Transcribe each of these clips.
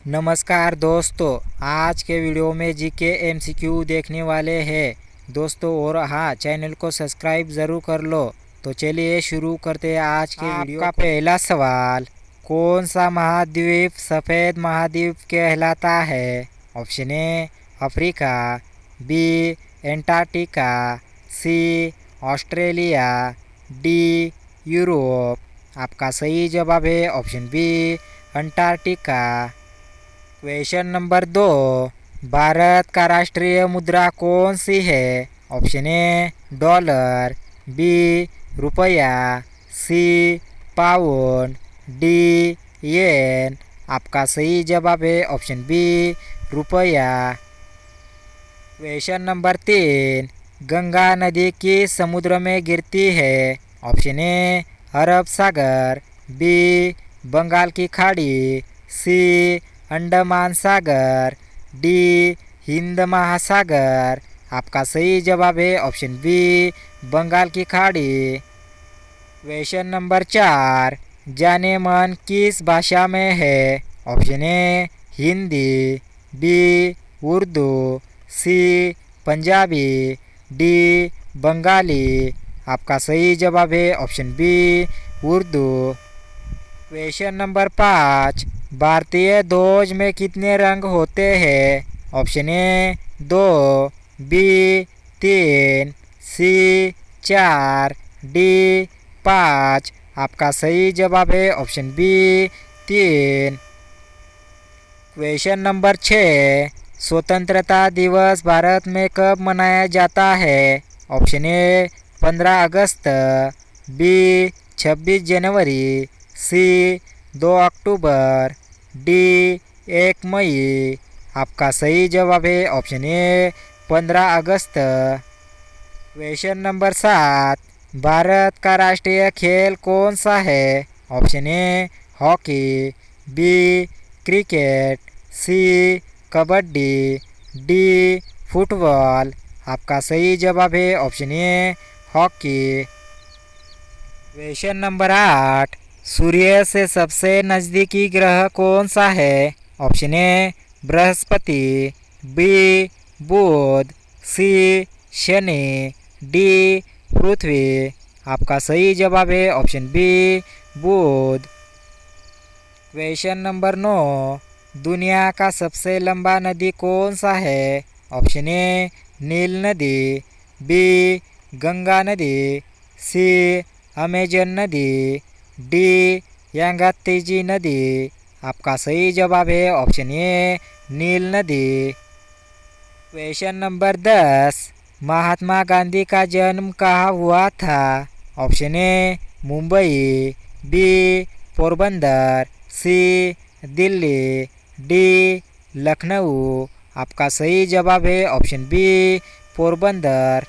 नमस्कार दोस्तों, आज के वीडियो में जीके एमसीक्यू देखने वाले हैं दोस्तों। और हाँ, चैनल को सब्सक्राइब ज़रूर कर लो। तो चलिए शुरू करते हैं आज के वीडियो का। पहला सवाल, कौन सा महाद्वीप सफ़ेद महाद्वीप कहलाता है? Option A Africa, B Antarctica, C Australia, D Europe. आपका सही जवाब है option B Antarctica. Question number 2, Bharat का राष्ट्रीय मुद्रा कौन सी है? ऑप्शन ए डॉलर, बी रुपया, सी पाउंड, डी येन। आपका सही जवाब है ऑप्शन बी रुपया। क्वेश्चन नंबर 3, गंगा नदी किस समुद्र में गिरती है? ऑप्शन ए अरब सागर, बी बंगाल की खाड़ी, सी अंडमान सागर, डी हिंद महासागर। आपका सही जवाब है ऑप्शन बी बंगाल की खाड़ी। क्वेश्चन नंबर 4, जाने मन किस भाषा में है? Option A Hindi, B Urdu, C Punjabi, D Bengali. आपका सही जवाब है option B Urdu. Question number 5, भारतीय ध्वज में कितने रंग होते हैं? Option A 2, B 3, C 4, D 5। आपका सही जवाब है ऑप्शन बी 3। क्वेश्चन नंबर 6, स्वतंत्रता दिवस भारत में कब मनाया जाता है? ऑप्शन ए 15 अगस्त, बी 26 जनवरी, सी 2 अक्टूबर, डी 1 मई। आपका सही जवाब है ऑप्शन ए 15 अगस्त। क्वेश्चन नंबर 7, भारत का राष्ट्रीय खेल कौन सा है? Option A hockey, B cricket, C kabaddi, D football. आपका सही जवाब है option A hockey. Question number 8, सूर्य से सबसे नज़दीकी ग्रह कौन सा है? Option A Brihaspati, B Budh, C Shani, D पृथ्वी। आपका सही जवाब है ऑप्शन बी बुध। क्वेश्चन नंबर 9, दुनिया का सबसे लंबा नदी कौन सा है? ऑप्शन ए नील नदी, बी गंगा नदी, सी अमेजन नदी, डी यांगात्तेजी नदी। आपका सही जवाब है ऑप्शन ए नील नदी। क्वेश्चन नंबर 10, महात्मा गांधी का जन्म कहाँ हुआ था? Option A Mumbai, B Porbandar, C Delhi, D Lucknow. आपका सही जवाब है option B Porbandar.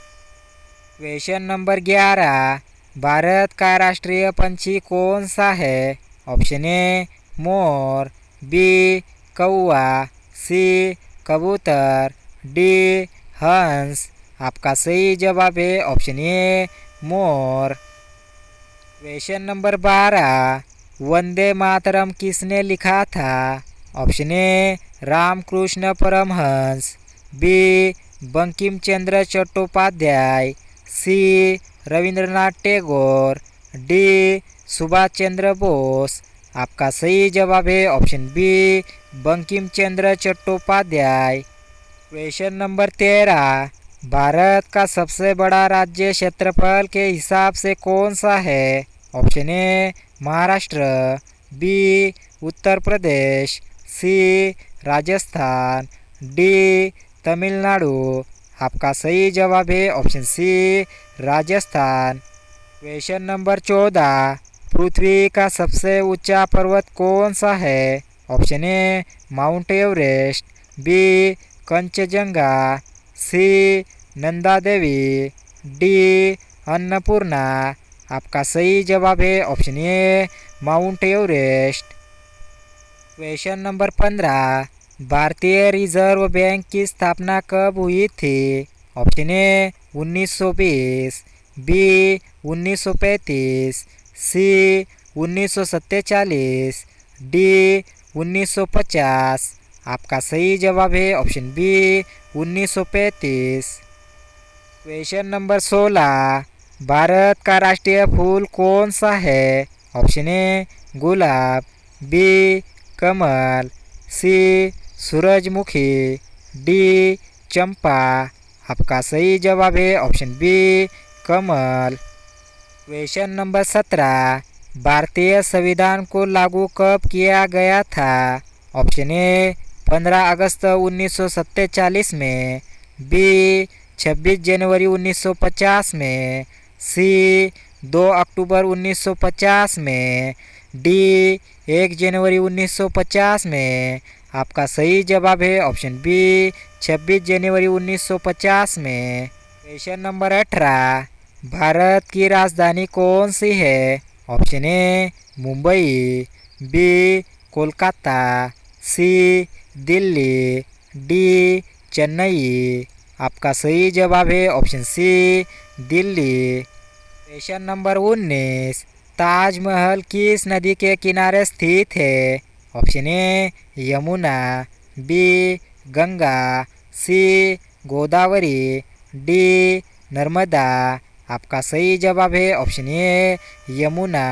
Question number 11, Bharat का राष्ट्रीय पंछी कौन सा है? ऑप्शन ए मोर, बी कौवा, सी कबूतर, डी हंस। आपका सही जवाब है ऑप्शन ए मोर। क्वेश्चन नंबर 12, वंदे मातरम किसने लिखा था? Option A Ramakrishna Paramahamsa, B Bankim Chandra Chattopadhyay, C Rabindranath Tagore, D Subhash Chandra Bose. आपका सही जवाब है option B Bankim Chandra Chattopadhyay. Question number 13, Bharat का सबसे बड़ा राज्य क्षेत्रफल के हिसाब से कौन सा है? Option A Maharashtra, B Uttar Pradesh, C Rajasthan, D Tamil Nadu. आपका सही जवाब है option C Rajasthan. Question number 14, पृथ्वी का सबसे ऊंचा पर्वत कौन सा है? Option A Mount Everest, B Kanchenjunga, C Nanda Devi, D Annapurna. आपका सही जवाब है option A Mount Everest. Question number 15, भारतीय रिजर्व बैंक की स्थापना कब हुई थी? Option A 1920, B 1935, C 1947, D 1950। आपका सही जवाब है option B 1935। Question number 16, Bharat का राष्ट्रीय फूल कौन सा है? ऑप्शन ए गुलाब, बी कमल, सी सूरजमुखी, डी चंपा। आपका सही जवाब है ऑप्शन बी कमल। क्वेश्चन नंबर 17, भारतीय संविधान को लागू कब किया गया था? ऑप्शन ए 15 अगस्त 1947 में, बी 26 जनवरी 1950 में, सी 2 अक्टूबर 1950 में, डी 1 जनवरी 1950 में। आपका सही जवाब है ऑप्शन बी 26 जनवरी 1950 में। क्वेश्चन नंबर 18, भारत की राजधानी कौन सी है? Option A Mumbai, B Kolkata, C Delhi, D Chennai. आपका सही जवाब है option C Delhi. Question number 19, Taj Mahal किस नदी के किनारे स्थित है? Option A Yamuna, B Ganga, C Godavari, D Narmada. आपका सही जवाब है option A Yamuna.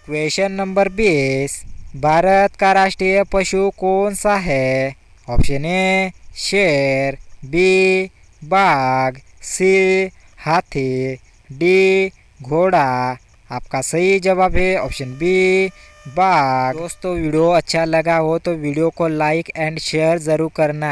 Question number 20, Bharat का राष्ट्रीय पशु कौन सा है? ऑप्शन ए शेर, बी बाघ, सी हाथी, डी घोड़ा। आपका सही जवाब है ऑप्शन बी बाघ। दोस्तों वीडियो अच्छा लगा हो तो वीडियो को लाइक एंड शेयर ज़रूर करना।